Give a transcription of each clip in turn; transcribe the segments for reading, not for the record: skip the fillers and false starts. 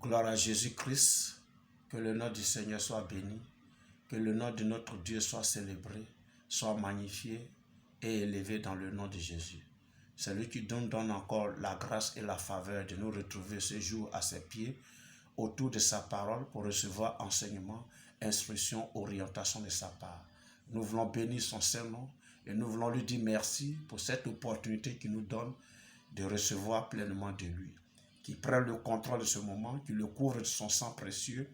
Gloire à Jésus-Christ, que le nom du Seigneur soit béni, que le nom de notre Dieu soit célébré, soit magnifié et élevé dans le nom de Jésus. C'est lui qui nous donne encore la grâce et la faveur de nous retrouver ce jour à ses pieds, autour de sa parole pour recevoir enseignement, instruction, orientation de sa part. Nous voulons bénir son Saint-Nom et nous voulons lui dire merci pour cette opportunité qu'il nous donne de recevoir pleinement de lui. Qu'il prenne le contrôle de ce moment, qu'il le couvre de son sang précieux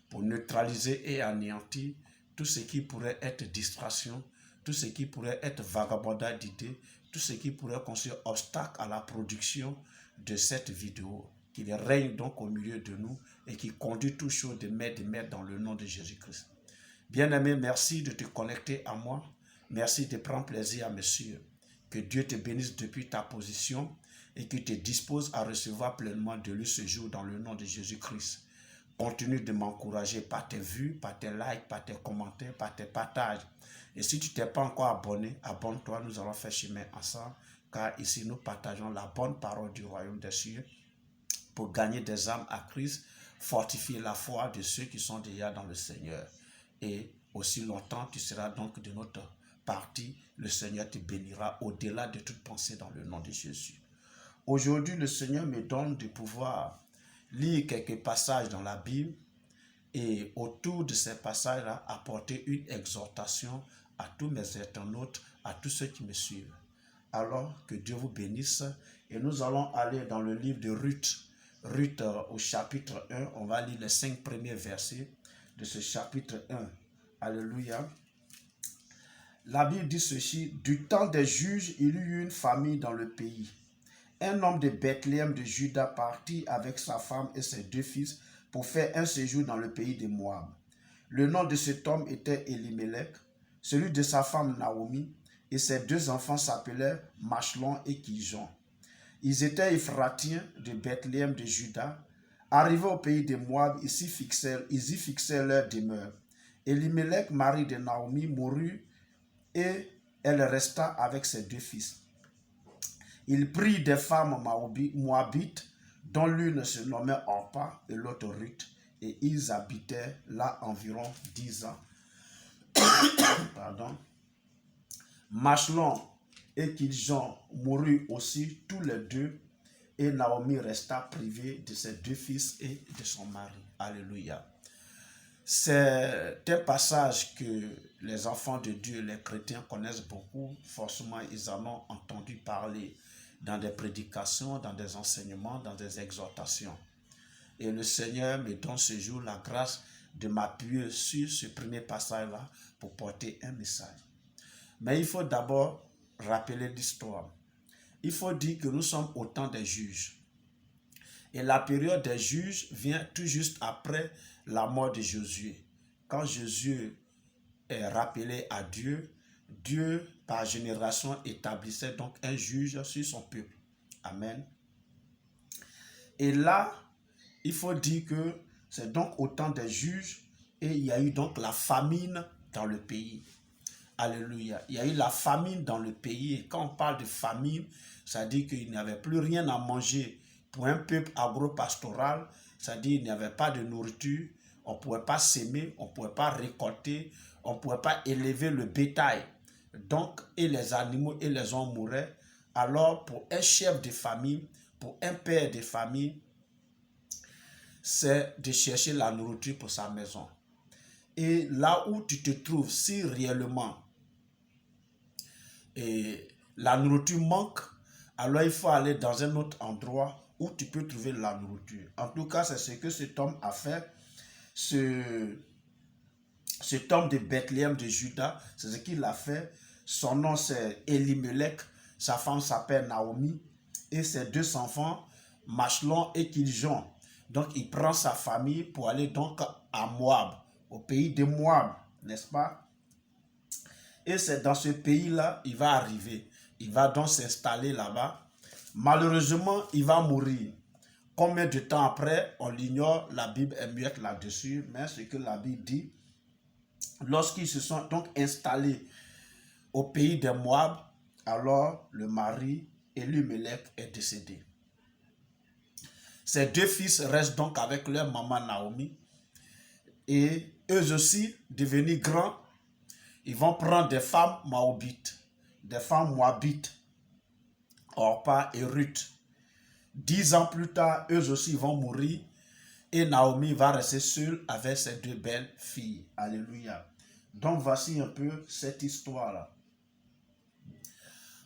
pour neutraliser et anéantir tout ce qui pourrait être distraction, tout ce qui pourrait être vagabondage d'idées, tout ce qui pourrait constituer obstacle à la production de cette vidéo. Qu'il règne donc au milieu de nous et qu'il conduit toutes choses de maître dans le nom de Jésus-Christ. Bien-aimé, merci de te connecter à moi. Merci de prendre plaisir à me suivre. Que Dieu te bénisse depuis ta position et qu'il te dispose à recevoir pleinement de lui ce jour dans le nom de Jésus-Christ. Continue de m'encourager par tes vues, par tes likes, par tes commentaires, par tes partages. Et si tu ne t'es pas encore abonné, abonne-toi, nous allons faire chemin ensemble, car ici nous partageons la bonne parole du royaume des cieux pour gagner des âmes à Christ, fortifier la foi de ceux qui sont déjà dans le Seigneur. Et aussi longtemps tu seras donc de notre partie, le Seigneur te bénira au-delà de toute pensée dans le nom de Jésus. Aujourd'hui, le Seigneur me donne de pouvoir lire quelques passages dans la Bible et autour de ces passages-là, apporter une exhortation à tous mes internautes, à tous ceux qui me suivent. Alors, que Dieu vous bénisse et nous allons aller dans le livre de Ruth. Ruth au chapitre 1, on va lire les 5 premiers versets de ce chapitre 1. Alléluia. La Bible dit ceci: du temps des juges, il y eut une famille dans le pays. Un homme de Bethléem de Juda partit avec sa femme et ses 2 fils pour faire un séjour dans le pays de Moab. Le nom de cet homme était Elimelech, celui de sa femme Naomi, et ses 2 enfants s'appelaient Machlon et Kijon. Ils étaient Éphratiens de Bethléem de Juda. Arrivés au pays de Moab, ils y fixèrent leur demeure. Elimelech, mari de Naomi, mourut et elle resta avec ses 2 fils. Il prit des femmes moabites, dont l'une se nommait Orpa et l'autre Ruth, et ils habitaient là environ 10 ans. Pardon. Machlon et Kijon moururent aussi tous les 2, et Naomi resta privée de ses 2 fils et de son mari. Alléluia. C'est un passage que les enfants de Dieu, les chrétiens connaissent beaucoup. Forcément, ils en ont entendu parler dans des prédications, dans des enseignements, dans des exhortations. Et le Seigneur me donne ce jour la grâce de m'appuyer sur ce premier passage-là pour porter un message. Mais il faut d'abord rappeler l'histoire. Il faut dire que nous sommes au temps des juges. Et la période des juges vient tout juste après la mort de Josué. Quand Josué est rappelé à Dieu, Dieu, par génération, établissait donc un juge sur son peuple. Amen. Et là, il faut dire que c'est donc au temps des juges et il y a eu donc la famine dans le pays. Alléluia. Il y a eu la famine dans le pays et quand on parle de famine, ça dit qu'il n'y avait plus rien à manger pour un peuple agro-pastoral, c'est-à-dire qu'il n'y avait pas de nourriture, on ne pouvait pas s'aimer, on ne pouvait pas récolter, on ne pouvait pas élever le bétail. Donc, et les animaux et les hommes mouraient. Alors, pour un chef de famille, pour un père de famille, c'est de chercher la nourriture pour sa maison. Et là où tu te trouves, si réellement la nourriture manque, alors il faut aller dans un autre endroit où tu peux trouver la nourriture. En tout cas, c'est ce que cet homme a fait. Cet homme de Bethléem de Juda, c'est ce qu'il a fait. Son nom c'est Elimelech, sa femme s'appelle Naomi et ses 2 enfants, Machlon et Kijon. Donc il prend sa famille pour aller donc à Moab, au pays de Moab, n'est-ce pas? Et c'est dans ce pays-là, il va arriver. Il va donc s'installer là-bas. Malheureusement, il va mourir. Combien de temps après, on l'ignore, la Bible est muette là-dessus, mais ce que la Bible dit, lorsqu'ils se sont donc installés au pays de Moab, alors le mari Elimelech est décédé. Ses deux fils restent donc avec leur maman Naomi. Et eux aussi, devenus grands, ils vont prendre des femmes moabites, des femmes moabites, Orpa et Ruth. 10 ans plus tard, eux aussi vont mourir et Naomi va rester seule avec ses deux belles filles. Alléluia. Donc voici un peu cette histoire-là.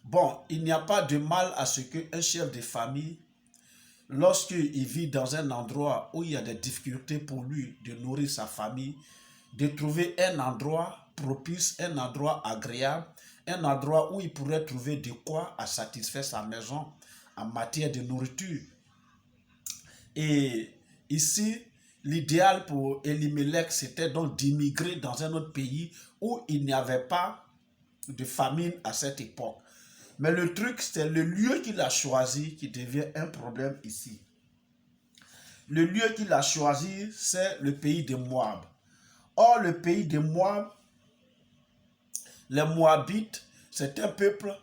Bon, il n'y a pas de mal à ce qu'un chef de famille, lorsqu'il vit dans un endroit où il y a des difficultés pour lui de nourrir sa famille, de trouver un endroit propice, un endroit agréable, un endroit où il pourrait trouver de quoi à satisfaire sa maison en matière de nourriture. Et ici, l'idéal pour Elimelech, c'était donc d'immigrer dans un autre pays où il n'y avait pas de famine à cette époque. Mais le truc, c'est le lieu qu'il a choisi qui devient un problème ici. Le lieu qu'il a choisi, c'est le pays de Moab. Or, le pays de Moab, les Moabites, c'est un peuple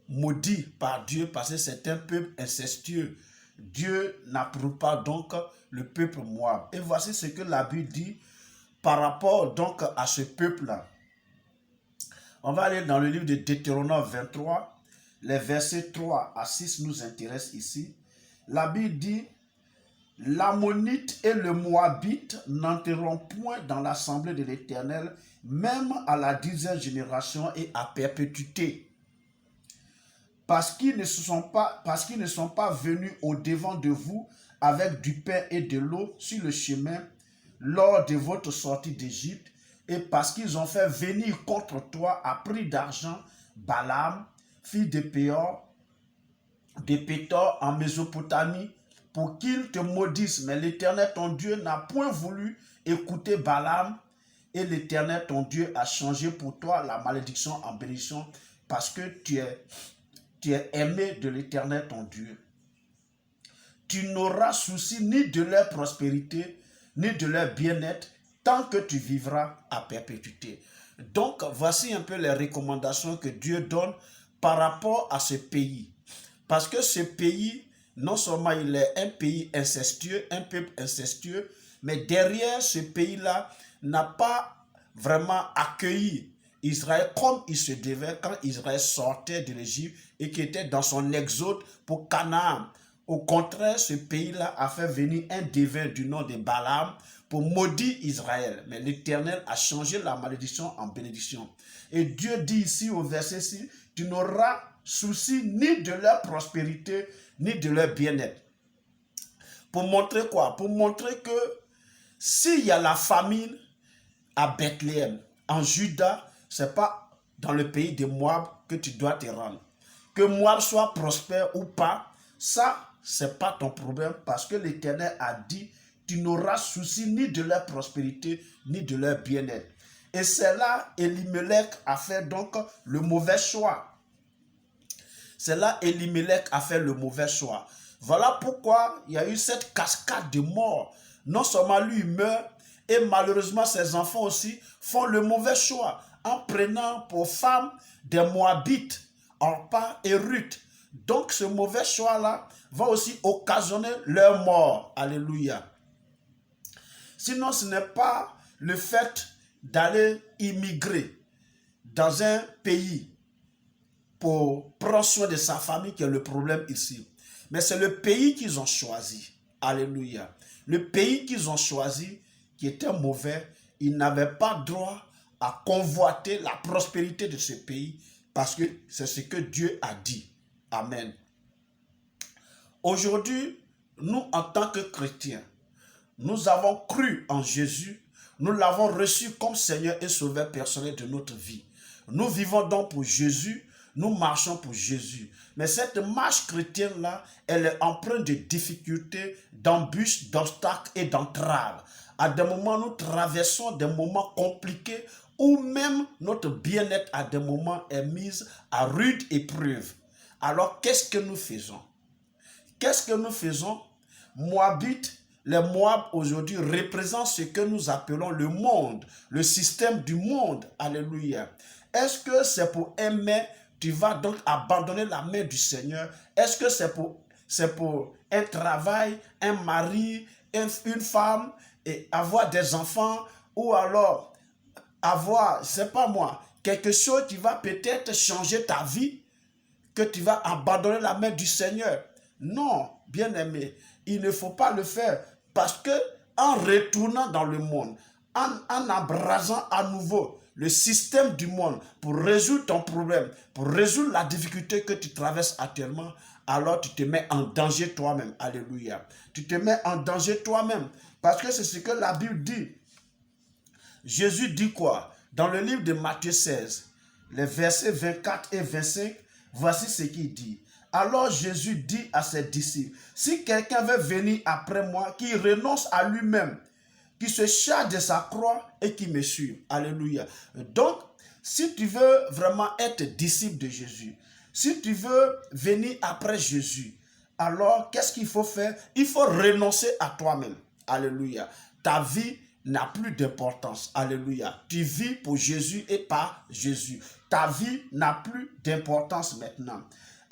maudit par Dieu parce que c'est un peuple incestueux. Dieu n'approuve pas donc le peuple Moab. Et voici ce que la Bible dit par rapport donc à ce peuple-là. On va aller dans le livre de Deutéronome 23, les versets 3 à 6 nous intéressent ici. La Bible dit: l'Ammonite et le Moabite n'entreront point dans l'assemblée de l'Éternel, même à la 10e génération et à perpétuité. Parce qu'ils ne sont pas venus au-devant de vous avec du pain et de l'eau sur le chemin lors de votre sortie d'Égypte, et parce qu'ils ont fait venir contre toi à prix d'argent Balaam, fils de Péor, de Pétor en Mésopotamie, pour qu'il te maudisse. Mais l'Éternel ton Dieu n'a point voulu écouter Balaam, et l'Éternel ton Dieu a changé pour toi la malédiction en bénédiction, parce que tu es aimé de l'Éternel ton Dieu. Tu n'auras souci ni de leur prospérité, ni de leur bien-être, tant que tu vivras à perpétuité. Donc, voici un peu les recommandations que Dieu donne par rapport à ce pays. Parce que ce pays, non seulement il est un pays incestueux, un peuple incestueux, mais derrière ce pays-là n'a pas vraiment accueilli Israël comme il se devait quand Israël sortait de l'Égypte et qui était dans son exode pour Canaan. Au contraire, ce pays-là a fait venir un devin du nom de Balaam pour maudire Israël. Mais l'Éternel a changé la malédiction en bénédiction. Et Dieu dit ici au verset 6, tu n'auras souci ni de leur prospérité, ni de leur bien-être. Pour montrer quoi? Pour montrer que s'il y a la famine à Bethléem, en Juda, ce n'est pas dans le pays de Moab que tu dois te rendre. Que Moab soit prospère ou pas, ça, ce n'est pas ton problème parce que l'Éternel a dit, tu n'auras souci ni de leur prospérité, ni de leur bien-être. Et c'est là Elimelech a fait donc le mauvais choix. C'est là Elimelech a fait le mauvais choix. Voilà pourquoi il y a eu cette cascade de morts. Non seulement lui il meurt, et malheureusement ses enfants aussi font le mauvais choix en prenant pour femmes des Moabites, Orpa et Ruth. Donc ce mauvais choix-là va aussi occasionner leur mort. Alléluia. Sinon, ce n'est pas le fait d'aller immigrer dans un pays pour prendre soin de sa famille qui est le problème ici. Mais c'est le pays qu'ils ont choisi. Alléluia. Le pays qu'ils ont choisi qui était mauvais, ils n'avaient pas droit à convoiter la prospérité de ce pays parce que c'est ce que Dieu a dit. Amen. Aujourd'hui, nous en tant que chrétiens, nous avons cru en Jésus, nous l'avons reçu comme Seigneur et Sauveur personnel de notre vie. Nous vivons donc pour Jésus, nous marchons pour Jésus. Mais cette marche chrétienne-là, elle est empreinte de difficultés, d'embûches, d'obstacles et d'entraves. À des moments, nous traversons des moments compliqués où même notre bien-être à des moments est mis à rude épreuve. Alors, qu'est-ce que nous faisons? Qu'est-ce que nous faisons? Moabites, les Moab aujourd'hui représentent ce que nous appelons le monde, le système du monde. Alléluia. Est-ce que c'est pour aimer, tu vas donc abandonner la main du Seigneur? Est-ce que c'est c'est pour un travail, un mari, une femme, et avoir des enfants, ou alors avoir, je ne sais pas moi, quelque chose qui va peut-être changer ta vie, que tu vas abandonner la main du Seigneur. Non, bien-aimé, il ne faut pas le faire parce que en retournant dans le monde, en embrasant à nouveau le système du monde pour résoudre ton problème, pour résoudre la difficulté que tu traverses actuellement, alors tu te mets en danger toi-même. Alléluia. Tu te mets en danger toi-même parce que c'est ce que la Bible dit. Jésus dit quoi? Dans le livre de Matthieu 16, les versets 24 et 25, voici ce qu'il dit. Alors Jésus dit à ses disciples, si quelqu'un veut venir après moi, qu'il renonce à lui-même, qu'il se charge de sa croix et qu'il me suive. Alléluia. Donc, si tu veux vraiment être disciple de Jésus, si tu veux venir après Jésus, alors qu'est-ce qu'il faut faire? Il faut renoncer à toi-même. Alléluia. Ta vie n'a plus d'importance. Alléluia. Tu vis pour Jésus et par Jésus. Ta vie n'a plus d'importance maintenant.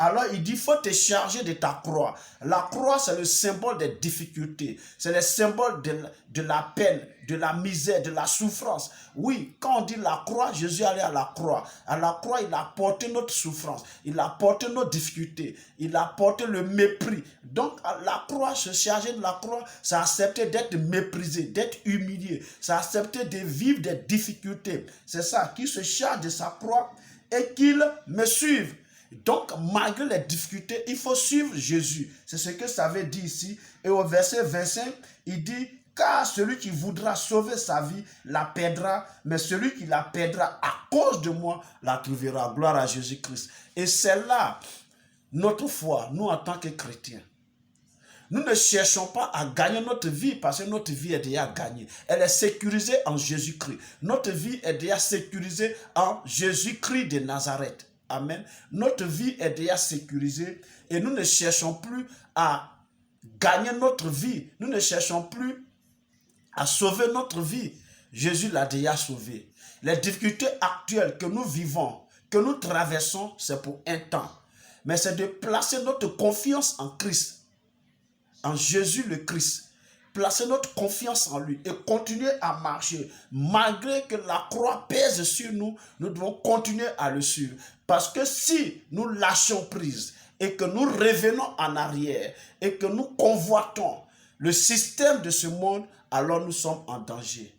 Alors il dit, il faut te charger de ta croix. La croix, c'est le symbole des difficultés. C'est le symbole de la peine, de la misère, de la souffrance. Oui, quand on dit la croix, Jésus allait à la croix. À la croix, il a porté notre souffrance. Il a porté nos difficultés. Il a porté le mépris. Donc, à la croix, se charger de la croix, c'est accepter d'être méprisé, d'être humilié. C'est accepter de vivre des difficultés. C'est ça, qu'il se charge de sa croix et qu'il me suive. Donc, malgré les difficultés, il faut suivre Jésus. C'est ce que ça veut dire ici. Et au verset 25, il dit, car celui qui voudra sauver sa vie la perdra, mais celui qui la perdra à cause de moi la trouvera. Gloire à Jésus-Christ. Et c'est là notre foi, nous en tant que chrétiens. Nous ne cherchons pas à gagner notre vie parce que notre vie est déjà gagnée. Elle est sécurisée en Jésus-Christ. Notre vie est déjà sécurisée en Jésus-Christ de Nazareth. Amen. Notre vie est déjà sécurisée et nous ne cherchons plus à gagner notre vie. Nous ne cherchons plus à sauver notre vie. Jésus l'a déjà sauvé. Les difficultés actuelles que nous vivons, que nous traversons, c'est pour un temps. Mais c'est de placer notre confiance en Christ, en Jésus le Christ. Placer notre confiance en lui et continuer à marcher. Malgré que la croix pèse sur nous, nous devons continuer à le suivre. Parce que si nous lâchons prise et que nous revenons en arrière et que nous convoitons le système de ce monde, alors nous sommes en danger.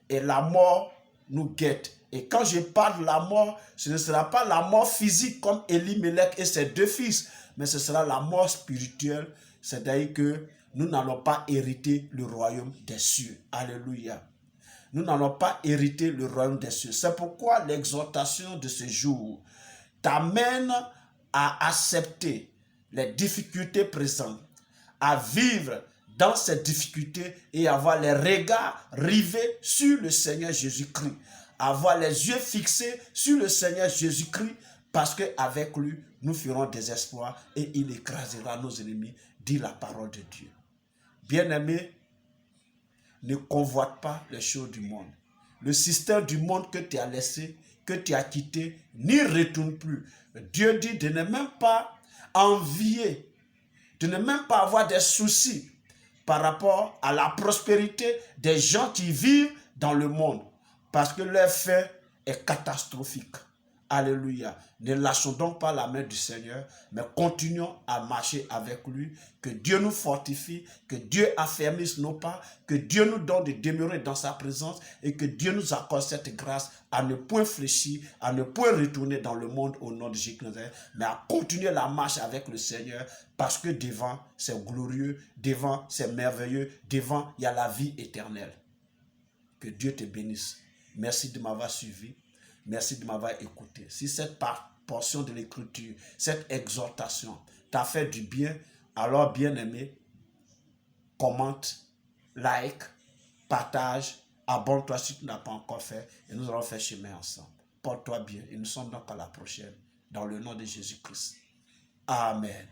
Et la mort nous guette. Et quand je parle de la mort, ce ne sera pas la mort physique comme Elimelech et ses deux fils, mais ce sera la mort spirituelle, c'est-à-dire que nous n'allons pas hériter le royaume des cieux. Alléluia. Nous n'allons pas hériter le royaume des cieux. C'est pourquoi l'exhortation de ce jour t'amène à accepter les difficultés présentes, à vivre dans ces difficultés et avoir les regards rivés sur le Seigneur Jésus-Christ. Avoir les yeux fixés sur le Seigneur Jésus-Christ parce qu'avec lui, nous ferons des exploits et il écrasera nos ennemis, dit la parole de Dieu. Bien-aimé, ne convoite pas les choses du monde. Le système du monde que tu as laissé, que tu as quitté, n'y retourne plus. Dieu dit de ne même pas envier, de ne même pas avoir des soucis par rapport à la prospérité des gens qui vivent dans le monde. Parce que leur fait est catastrophique. Alléluia. Ne lâchons donc pas la main du Seigneur, mais continuons à marcher avec lui. Que Dieu nous fortifie, que Dieu affermisse nos pas, que Dieu nous donne de demeurer dans sa présence et que Dieu nous accorde cette grâce à ne point fléchir, à ne point retourner dans le monde au nom de Jésus-Christ, mais à continuer la marche avec le Seigneur parce que devant c'est glorieux, devant c'est merveilleux, devant il y a la vie éternelle. Que Dieu te bénisse. Merci de m'avoir suivi. Merci de m'avoir écouté. Si cette portion de l'écriture, cette exhortation t'a fait du bien, alors bien-aimé, commente, like, partage, abonne-toi si tu n'as pas encore fait et nous allons faire chemin ensemble. Porte-toi bien et nous sommes donc à la prochaine dans le nom de Jésus-Christ. Amen.